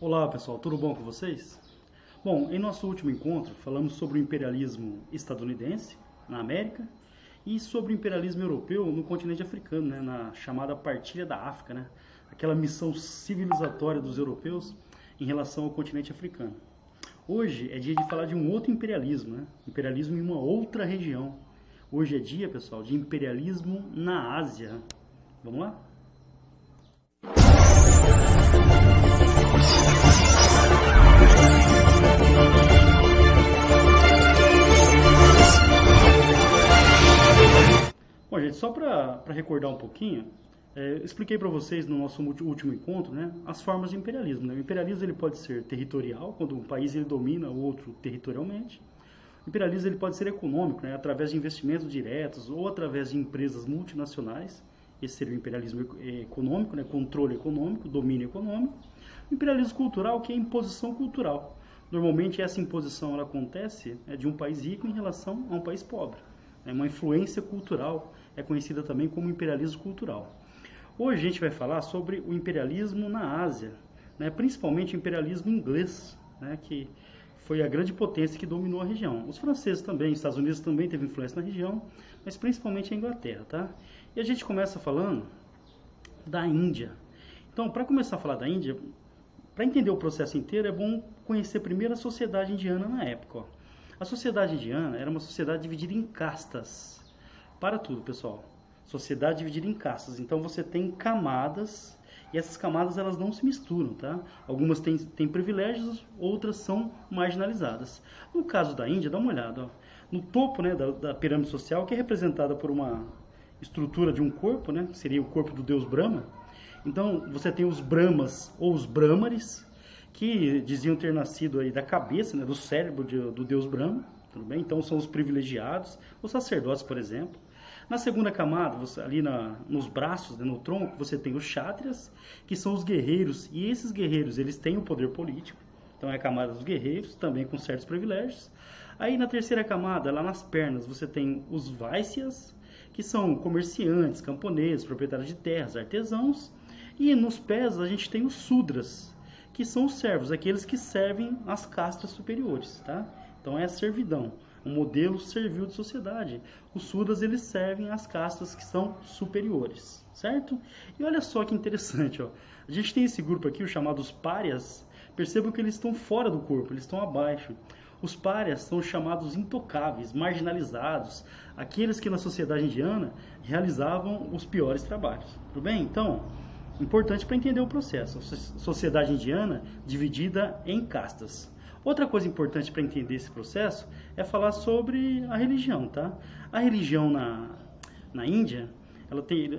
Olá pessoal, tudo bom com vocês? Bom, em nosso último encontro falamos sobre o imperialismo estadunidense na América e sobre o imperialismo europeu no continente africano, na chamada Partilha da África, aquela missão civilizatória dos europeus em relação ao continente africano. Hoje é dia de falar de um outro imperialismo, imperialismo em uma outra região. Hoje é dia, pessoal, de imperialismo na Ásia. Vamos lá? Bom, gente, só para recordar um pouquinho, eu expliquei para vocês no nosso último encontro, as formas de imperialismo. O imperialismo ele pode ser territorial, quando um país ele domina o outro territorialmente. O imperialismo ele pode ser econômico, através de investimentos diretos ou através de empresas multinacionais. Esse seria o imperialismo econômico, controle econômico, domínio econômico. O imperialismo cultural, que é imposição cultural. Normalmente essa imposição ela acontece de um país rico em relação a um país pobre. Uma influência cultural é conhecida também como imperialismo cultural. Hoje a gente vai falar sobre o imperialismo na Ásia, principalmente o imperialismo inglês, que foi a grande potência que dominou a região. Os franceses também, os Estados Unidos também teve influência na região, mas principalmente a Inglaterra, tá? E a gente começa falando da Índia. Então, para começar a falar da Índia, para entender o processo inteiro, é bom conhecer primeiro a sociedade indiana na época. A sociedade indiana era uma sociedade dividida em castas. Para tudo, pessoal. Sociedade dividida em castas. Então você tem camadas, e essas camadas elas não se misturam, tá? Algumas têm privilégios, outras são marginalizadas. No caso da Índia, dá uma olhada. No topo da pirâmide social, que é representada por uma estrutura de um corpo, que seria o corpo do deus Brahma. Então você tem os Brahmas ou os Brahmares, que diziam ter nascido aí da cabeça, do cérebro do deus Brahma, tudo bem? Então são os privilegiados, os sacerdotes, por exemplo. Na segunda camada, ali nos braços, no tronco, você tem os kshatriyas, que são os guerreiros, e esses guerreiros eles têm o poder político, então é a camada dos guerreiros, também com certos privilégios. Aí na terceira camada, lá nas pernas, você tem os vaisyas, que são comerciantes, camponeses, proprietários de terras, artesãos, e nos pés a gente tem os sudras, que são os servos, aqueles que servem as castas superiores, tá? Então é a servidão, um modelo servil de sociedade. Os sudras eles servem as castas que são superiores, certo? E olha só que interessante, ó. A gente tem esse grupo aqui, os chamados párias. Percebam que eles estão fora do corpo, eles estão abaixo. Os párias são chamados intocáveis, marginalizados, aqueles que na sociedade indiana realizavam os piores trabalhos. Tudo bem? Então, importante para entender o processo. A sociedade indiana dividida em castas. Outra coisa importante para entender esse processo é falar sobre a religião, tá? A religião na Índia,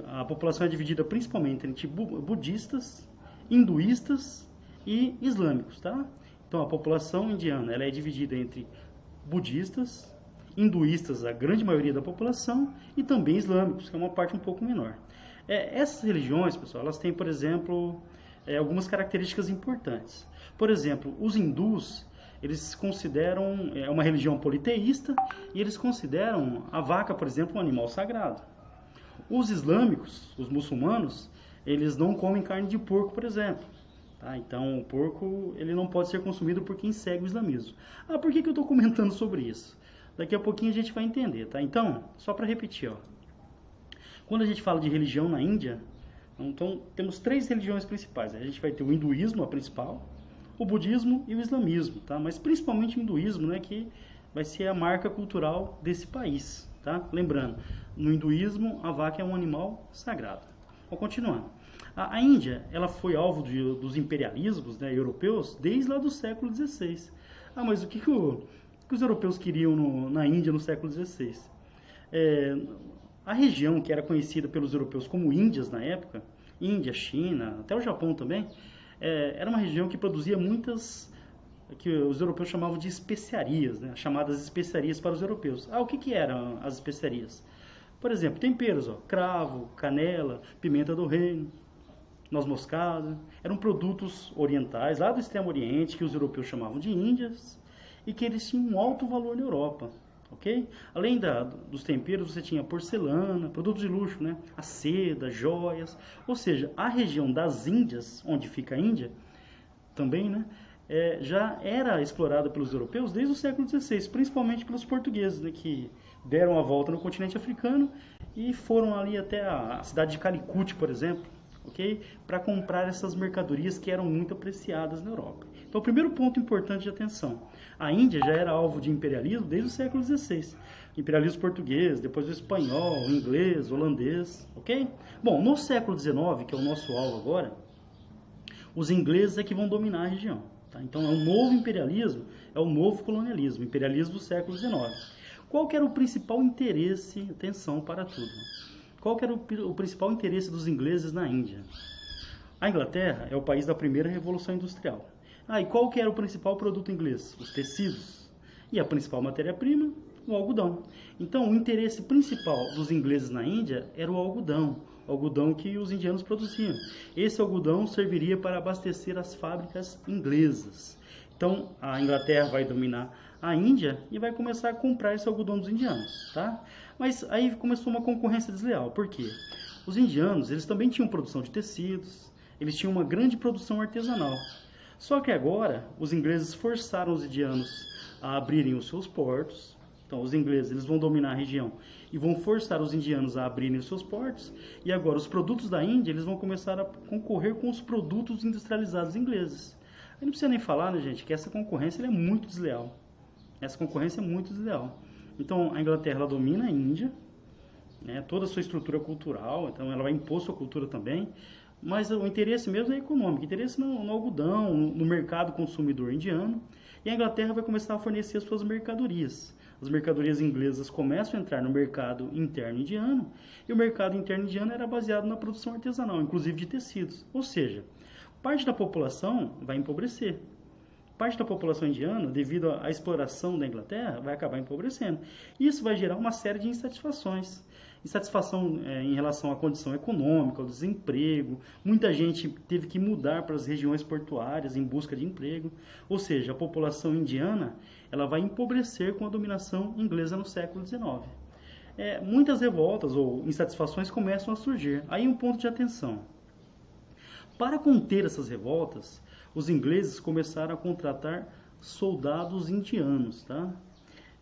a população é dividida principalmente entre budistas, hinduístas e islâmicos, tá? Então a população indiana ela é dividida entre budistas, hinduístas, a grande maioria da população, e também islâmicos, que é uma parte um pouco menor. Essas religiões, pessoal, elas têm, por exemplo, algumas características importantes. Por exemplo, os hindus, eles consideram uma religião politeísta e eles consideram a vaca, por exemplo, um animal sagrado. Os islâmicos, os muçulmanos, eles não comem carne de porco, por exemplo. Tá? Então, o porco ele não pode ser consumido por quem segue o islamismo. Por que eu estou comentando sobre isso? Daqui a pouquinho a gente vai entender. Tá? Então, só para repetir, ó. Quando a gente fala de religião na Índia, então temos três religiões principais. A gente vai ter o hinduísmo, a principal, o budismo e o islamismo, tá? Mas principalmente o hinduísmo, que vai ser a marca cultural desse país, tá? Lembrando, no hinduísmo a vaca é um animal sagrado. Vou continuando. A Índia, ela foi alvo dos imperialismos europeus desde lá do século XVI. Mas o que os europeus queriam na Índia no século XVI? A região que era conhecida pelos europeus como Índias na época, Índia, China, até o Japão também, era uma região que produzia muitas, que os europeus chamavam de especiarias, chamadas especiarias para os europeus. O que eram as especiarias? Por exemplo, temperos, cravo, canela, pimenta do reino, noz moscada. Eram produtos orientais, lá do Extremo Oriente, que os europeus chamavam de Índias, e que eles tinham um alto valor na Europa. Okay? Além dos temperos, você tinha porcelana, produtos de luxo, a seda, joias. Ou seja, a região das Índias, onde fica a Índia, também, né, já era explorada pelos europeus desde o século XVI, principalmente pelos portugueses, né, que deram a volta no continente africano e foram ali até a cidade de Calicut, por exemplo, ok? Para comprar essas mercadorias que eram muito apreciadas na Europa. Então, o primeiro ponto importante de atenção: a Índia já era alvo de imperialismo desde o século XVI. Imperialismo português, depois o espanhol, o inglês, o holandês, ok? Bom, no século XIX, que é o nosso alvo agora, os ingleses é que vão dominar a região. Tá? Então, é um novo imperialismo, é o novo colonialismo, imperialismo do século XIX. Qual que era o principal interesse, atenção para tudo, qual que era o principal interesse dos ingleses na Índia? A Inglaterra é o país da primeira revolução industrial. E qual que era o principal produto inglês? Os tecidos. E a principal matéria-prima? O algodão. Então, o interesse principal dos ingleses na Índia era o algodão que os indianos produziam. Esse algodão serviria para abastecer as fábricas inglesas. Então, a Inglaterra vai dominar a Índia e vai começar a comprar esse algodão dos indianos, tá? Mas aí começou uma concorrência desleal. Por quê? Os indianos, eles também tinham produção de tecidos, eles tinham uma grande produção artesanal. Só que agora, os ingleses forçaram os indianos a abrirem os seus portos. Então, os ingleses, eles vão dominar a região e vão forçar os indianos a abrirem os seus portos. E agora, os produtos da Índia, eles vão começar a concorrer com os produtos industrializados ingleses. Aí não precisa nem falar, né, gente, que essa concorrência é muito desleal. Essa concorrência é muito desleal. Então, a Inglaterra, ela domina a Índia, né, toda a sua estrutura cultural, então ela vai impor sua cultura também, mas o interesse mesmo é econômico, o interesse no algodão, no mercado consumidor indiano, e a Inglaterra vai começar a fornecer as suas mercadorias. As mercadorias inglesas começam a entrar no mercado interno indiano, e o mercado interno indiano era baseado na produção artesanal, inclusive de tecidos. Ou seja, parte da população vai empobrecer. Parte da população indiana, devido à exploração da Inglaterra, vai acabar empobrecendo. Isso vai gerar uma série de insatisfações. Insatisfação em relação à condição econômica, ao desemprego. Muita gente teve que mudar para as regiões portuárias em busca de emprego. Ou seja, a população indiana ela vai empobrecer com a dominação inglesa no século XIX. Muitas revoltas ou insatisfações começam a surgir. Aí um ponto de atenção. Para conter essas revoltas, os ingleses começaram a contratar soldados indianos, tá?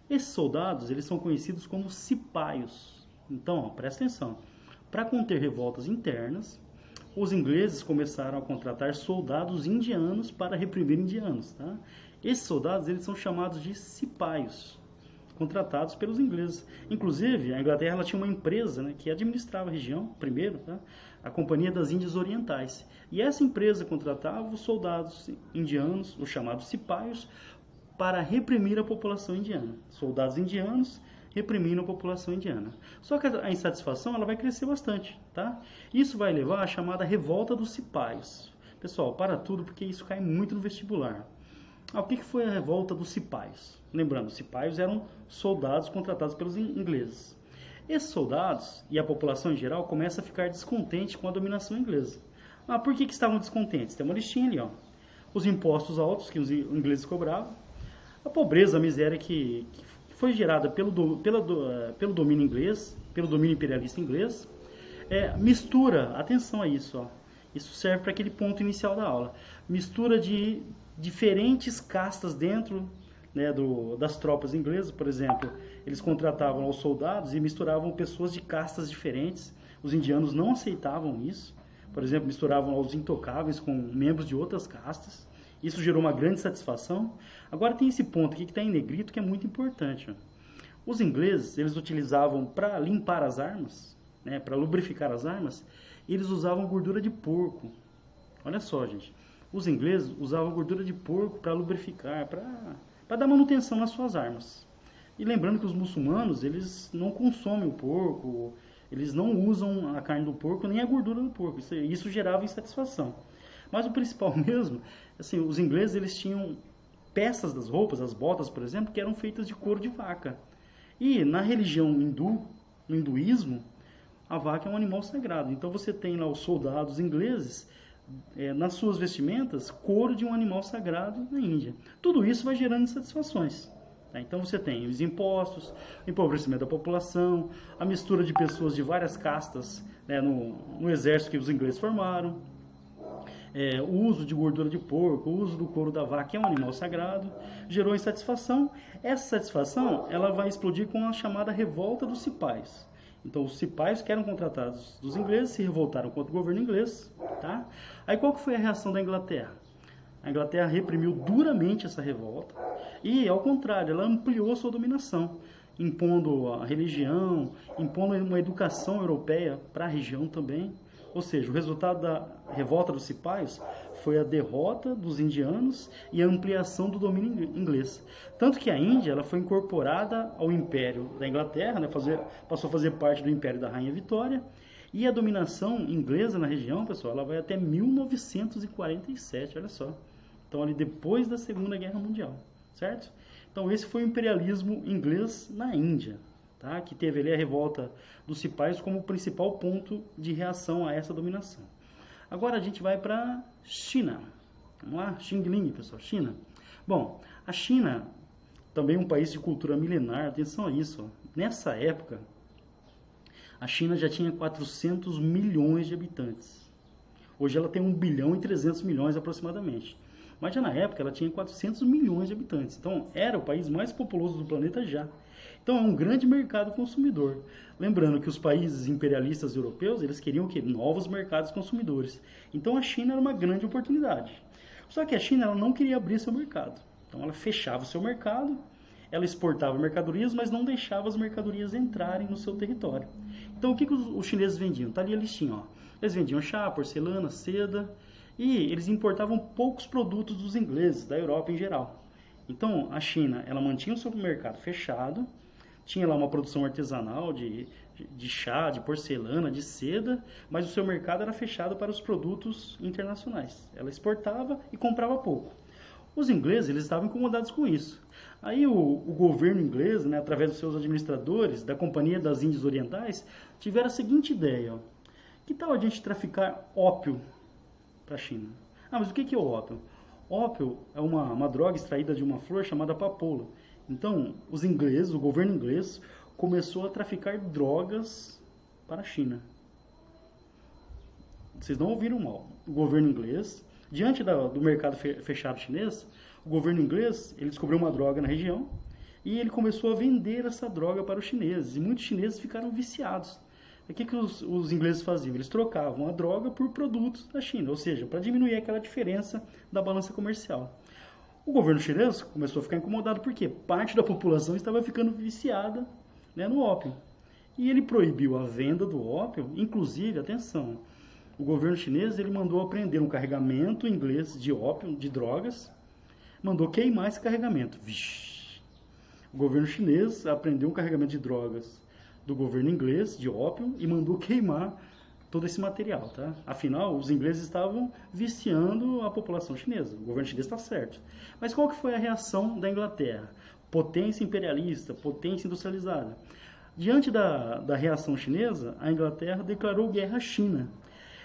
Esses soldados, eles são conhecidos como cipaios. Então, presta atenção. Para conter revoltas internas, os ingleses começaram a contratar soldados indianos para reprimir indianos, tá? Esses soldados, eles são chamados de cipaios, contratados pelos ingleses. Inclusive, a Inglaterra ela tinha uma empresa, né, que administrava a região, primeiro, tá? A Companhia das Índias Orientais. E essa empresa contratava os soldados indianos, os chamados cipaios, para reprimir a população indiana. Soldados indianos reprimindo a população indiana. Só que a insatisfação ela vai crescer bastante, tá? Isso vai levar à chamada revolta dos cipaios. Pessoal, para tudo, porque isso cai muito no vestibular. O que foi a revolta dos cipaios? Lembrando, os cipaios eram soldados contratados pelos ingleses. Esses soldados e a população em geral começam a ficar descontente com a dominação inglesa. Por que estavam descontentes? Tem uma listinha ali, ó. Os impostos altos que os ingleses cobravam, a pobreza, a miséria que foi gerada pelo domínio inglês, pelo domínio imperialista inglês, mistura, atenção a isso, ó. Isso serve para aquele ponto inicial da aula, mistura de diferentes castas dentro, né, das tropas inglesas. Por exemplo, eles contratavam os soldados e misturavam pessoas de castas diferentes. Os indianos não aceitavam isso. Por exemplo, misturavam os intocáveis com membros de outras castas. Isso gerou uma grande satisfação. Agora tem esse ponto aqui que está em negrito que é muito importante. Ó. Os ingleses, eles utilizavam para limpar as armas, né, para lubrificar as armas, eles usavam gordura de porco. Olha só, gente. Os ingleses usavam gordura de porco para lubrificar, para dar manutenção nas suas armas. E lembrando que os muçulmanos, eles não consomem o porco, eles não usam a carne do porco nem a gordura do porco. Isso gerava insatisfação. Mas o principal mesmo, assim, os ingleses eles tinham peças das roupas, as botas, por exemplo, que eram feitas de couro de vaca. E na religião hindu, no hinduísmo, a vaca é um animal sagrado. Então você tem lá os soldados ingleses, nas suas vestimentas, couro de um animal sagrado na Índia. Tudo isso vai gerando insatisfações. Tá? Então você tem os impostos, o empobrecimento da população, a mistura de pessoas de várias castas, né, no exército que os ingleses formaram. o uso de gordura de porco, o uso do couro da vaca, que é um animal sagrado, gerou insatisfação. Essa satisfação ela vai explodir com a chamada revolta dos cipais. Então os cipais, que eram contratados dos ingleses, se revoltaram contra o governo inglês. Tá? Aí qual que foi a reação da Inglaterra? A Inglaterra reprimiu duramente essa revolta e, ao contrário, ela ampliou sua dominação, impondo a religião, impondo uma educação europeia para a região também. Ou seja, o resultado da revolta dos cipaios foi a derrota dos indianos e a ampliação do domínio inglês. Tanto que a Índia ela foi incorporada ao Império da Inglaterra, né, passou a fazer parte do Império da Rainha Vitória, e a dominação inglesa na região, pessoal, ela vai até 1947, olha só. Então, ali depois da Segunda Guerra Mundial, certo? Então, esse foi o imperialismo inglês na Índia, tá? Que teve ali a revolta dos cipais como principal ponto de reação a essa dominação. Agora a gente vai para China. Vamos lá, Xing Ling, pessoal, China. Bom, a China também é um país de cultura milenar, atenção a isso. Ó. Nessa época, a China já tinha 400 milhões de habitantes. Hoje ela tem 1 bilhão e 300 milhões aproximadamente. Mas já na época ela tinha 400 milhões de habitantes. Então era o país mais populoso do planeta já. Então é um grande mercado consumidor. Lembrando que os países imperialistas europeus, eles queriam o quê? Novos mercados consumidores. Então a China era uma grande oportunidade. Só que a China ela não queria abrir seu mercado. Então ela fechava o seu mercado, ela exportava mercadorias, mas não deixava as mercadorias entrarem no seu território. Então o que os chineses vendiam? Tá ali a listinha, ó. Eles vendiam chá, porcelana, seda, e eles importavam poucos produtos dos ingleses, da Europa em geral. Então, a China, ela mantinha o seu mercado fechado, tinha lá uma produção artesanal de chá, de porcelana, de seda, mas o seu mercado era fechado para os produtos internacionais. Ela exportava e comprava pouco. Os ingleses, eles estavam incomodados com isso. Aí o governo inglês, né, através dos seus administradores, da Companhia das Índias Orientais, tiveram a seguinte ideia, ó. Que tal a gente traficar ópio para a China? Ah, mas o que é o ópio? Ópio é uma droga extraída de uma flor chamada papoula. Então, os ingleses, o governo inglês, começou a traficar drogas para a China. Vocês não ouviram mal. O governo inglês, diante do mercado fechado chinês, o governo inglês ele descobriu uma droga na região e ele começou a vender essa droga para os chineses. E muitos chineses ficaram viciados. O que os ingleses faziam? Eles trocavam a droga por produtos da China, ou seja, para diminuir aquela diferença da balança comercial. O governo chinês começou a ficar incomodado porque parte da população estava ficando viciada, né, no ópio. E ele proibiu a venda do ópio, inclusive, atenção, o governo chinês ele mandou apreender um carregamento inglês de ópio, de drogas, mandou queimar esse carregamento. Vixe. O governo chinês apreendeu um carregamento de drogas do governo inglês, de ópio, e mandou queimar todo esse material, tá? Afinal, os ingleses estavam viciando a população chinesa. O governo chinês está certo. Mas qual que foi a reação da Inglaterra? Potência imperialista, potência industrializada. Diante da reação chinesa, a Inglaterra declarou guerra à China.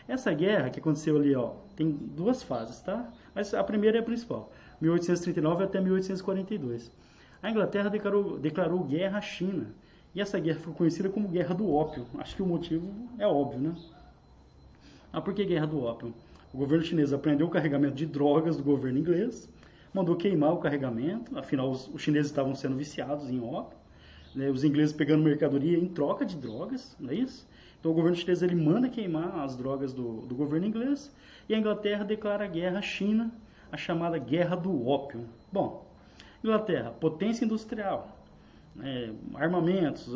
Essa guerra que aconteceu ali, ó, tem duas fases, tá? Mas a primeira é a principal, 1839 até 1842. A Inglaterra declarou guerra à China. E essa guerra foi conhecida como Guerra do Ópio. Acho que o motivo é óbvio, né? Ah, por que Guerra do Ópio? O governo chinês apreendeu o carregamento de drogas do governo inglês, mandou queimar o carregamento, afinal os chineses estavam sendo viciados em ópio, né? Os ingleses pegando mercadoria em troca de drogas, não é isso? Então o governo chinês ele manda queimar as drogas do governo inglês e a Inglaterra declara guerra à China, a chamada Guerra do Ópio. Bom, Inglaterra, potência industrial, armamentos,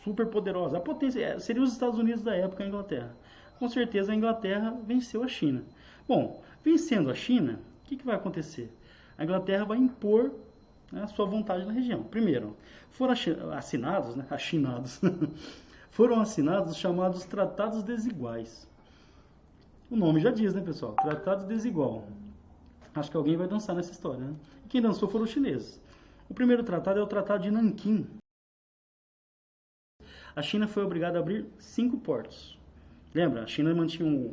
super poderosa. A potência seria os Estados Unidos da época, a Inglaterra. Com certeza a Inglaterra venceu a China. Bom, vencendo a China, o que vai acontecer? A Inglaterra vai impor, né, a sua vontade na região. Primeiro, foram assinados, né, foram assinados os chamados Tratados Desiguais. O nome já diz, né, pessoal? Tratados Desigual. Acho que alguém vai dançar nessa história, né? E quem dançou foram os chineses. O primeiro tratado é o Tratado de Nanquim. A China foi obrigada a abrir 5 portos. Lembra? A China mantinha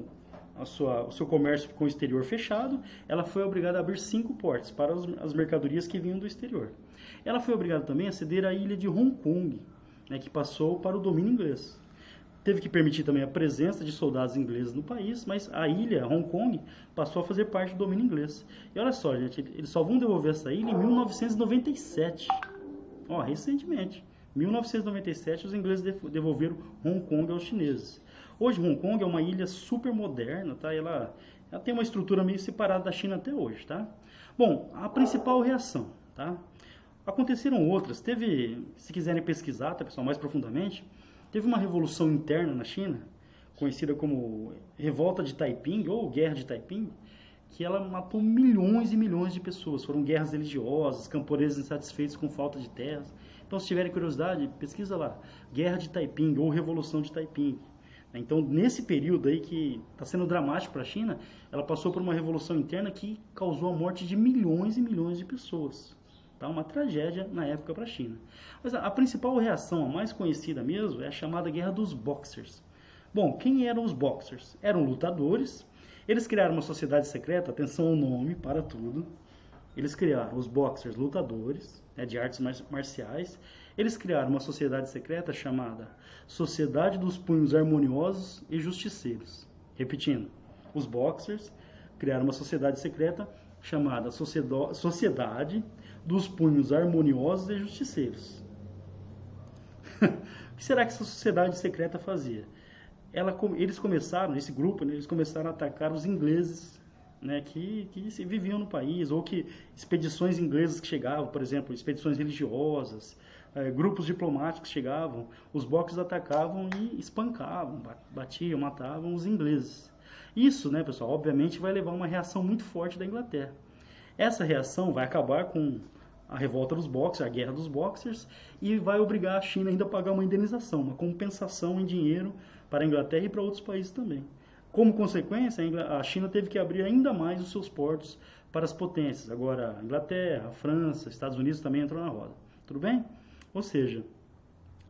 o seu comércio com o exterior fechado. Ela foi obrigada a abrir 5 portos para as mercadorias que vinham do exterior. Ela foi obrigada também a ceder a ilha de Hong Kong, né, que passou para o domínio inglês. Teve que permitir também a presença de soldados ingleses no país, mas a ilha, Hong Kong, passou a fazer parte do domínio inglês. E olha só, gente, eles só vão devolver essa ilha em 1997. Ó, recentemente. Em 1997, os ingleses devolveram Hong Kong aos chineses. Hoje, Hong Kong é uma ilha super moderna, tá? Ela tem uma estrutura meio separada da China até hoje, tá? Bom, a principal reação, tá? Aconteceram outras. Teve, se quiserem pesquisar, tá, pessoal, mais profundamente, teve uma revolução interna na China, conhecida como Revolta de Taiping ou Guerra de Taiping, que ela matou milhões e milhões de pessoas. Foram guerras religiosas, camponeses insatisfeitos com falta de terras. Então, se tiverem curiosidade, pesquisa lá, Guerra de Taiping ou Revolução de Taiping. Então, nesse período aí que está sendo dramático para a China, ela passou por uma revolução interna que causou a morte de milhões e milhões de pessoas. Tá? Uma tragédia na época para a China. Mas a principal reação, a mais conhecida mesmo, é a chamada Guerra dos Boxers. Bom, quem eram os Boxers? Eram lutadores. Eles criaram uma sociedade secreta, atenção ao nome, para tudo. Eles criaram os Boxers lutadores, de artes marciais. Eles criaram uma sociedade secreta chamada Sociedade dos Punhos Harmoniosos e Justiceiros. Repetindo, os Boxers criaram uma sociedade secreta chamada Sociedade dos Punhos Harmoniosos e Justiceiros. O que será que essa sociedade secreta fazia? Eles começaram, esse grupo, né, eles começaram a atacar os ingleses, né, que viviam no país, ou que expedições inglesas que chegavam, por exemplo, expedições religiosas, grupos diplomáticos chegavam, os Boxers atacavam e espancavam, batiam, matavam os ingleses. Isso, né, pessoal, obviamente vai levar a uma reação muito forte da Inglaterra. Essa reação vai acabar com a revolta dos Boxers, a guerra dos Boxers, e vai obrigar a China ainda a pagar uma indenização, uma compensação em dinheiro para a Inglaterra e para outros países também. Como consequência, a China teve que abrir ainda mais os seus portos para as potências. Agora, a Inglaterra, a França, Estados Unidos também entrou na roda. Tudo bem? Ou seja,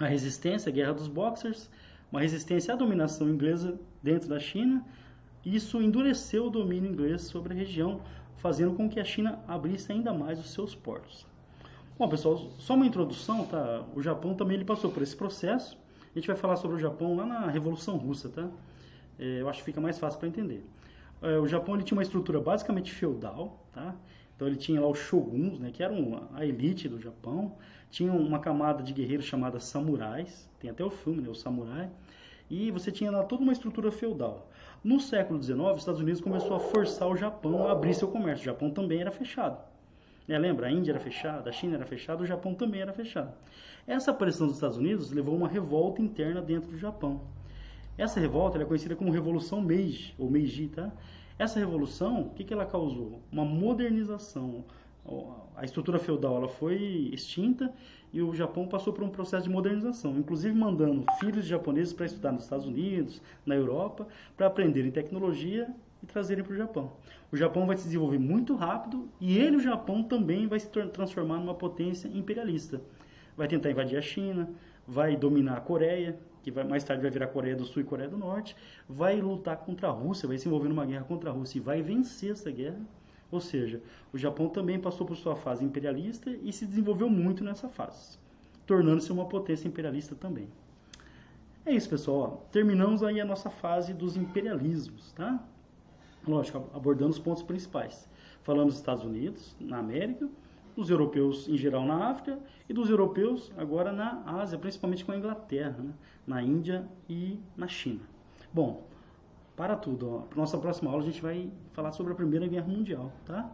a resistência, a guerra dos Boxers, uma resistência à dominação inglesa dentro da China, isso endureceu o domínio inglês sobre a região, fazendo com que a China abrisse ainda mais os seus portos. Bom, pessoal, só uma introdução, tá? O Japão também ele passou por esse processo. A gente vai falar sobre o Japão lá na Revolução Russa, tá? Eu acho que fica mais fácil para entender. O Japão ele tinha uma estrutura basicamente feudal, tá? Então ele tinha lá os shoguns, né, que eram a elite do Japão. Tinha uma camada de guerreiros chamada samurais, tem até o filme, né, o Samurai. E você tinha lá toda uma estrutura feudal. No século XIX, os Estados Unidos começou a forçar o Japão a abrir seu comércio. O Japão também era fechado. Lembra? A Índia era fechada, a China era fechada, o Japão também era fechado. Essa pressão dos Estados Unidos levou a uma revolta interna dentro do Japão. Essa revolta é conhecida como Revolução Meiji, ou Meiji, tá? Essa revolução, o que ela causou? Uma modernização. A estrutura feudal ela foi extinta e o Japão passou por um processo de modernização, inclusive mandando filhos de japoneses para estudar nos Estados Unidos, na Europa, para aprenderem tecnologia e trazerem para o Japão. O Japão vai se desenvolver muito rápido e o Japão também vai se transformar numa potência imperialista. Vai tentar invadir a China, vai dominar a Coreia, que mais tarde vai virar Coreia do Sul e Coreia do Norte, vai lutar contra a Rússia, vai se envolver numa guerra contra a Rússia e vai vencer essa guerra. Ou seja, o Japão também passou por sua fase imperialista e se desenvolveu muito nessa fase, tornando-se uma potência imperialista também. É isso, pessoal. Terminamos aí a nossa fase dos imperialismos, tá? Lógico, abordando os pontos principais. Falamos dos Estados Unidos, na América, dos europeus em geral na África e dos europeus agora na Ásia, principalmente com a Inglaterra, né? Na Índia e na China. Bom, para tudo, para nossa próxima aula a gente vai falar sobre a Primeira Guerra Mundial, tá?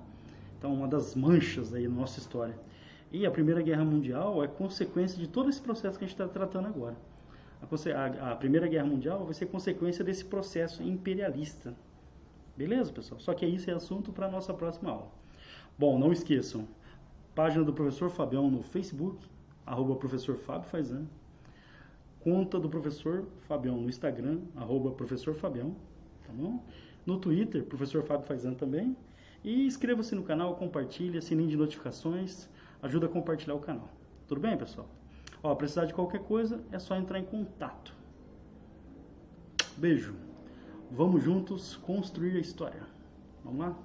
Então, uma das manchas aí na nossa história. E a Primeira Guerra Mundial é consequência de todo esse processo que a gente está tratando agora. A Primeira Guerra Mundial vai ser consequência desse processo imperialista. Beleza, pessoal? Só que isso é assunto para a nossa próxima aula. Bom, não esqueçam, página do Professor Fabião no Facebook, @professor Fábio Faizan, conta do Professor Fabião no Instagram, @professor Fabião, tá bom? No Twitter, Professor Fábio Faizan também. E inscreva-se no canal, compartilhe, sininho de notificações, ajuda a compartilhar o canal. Tudo bem, pessoal? Precisar de qualquer coisa, é só entrar em contato. Beijo. Vamos juntos construir a história. Vamos lá?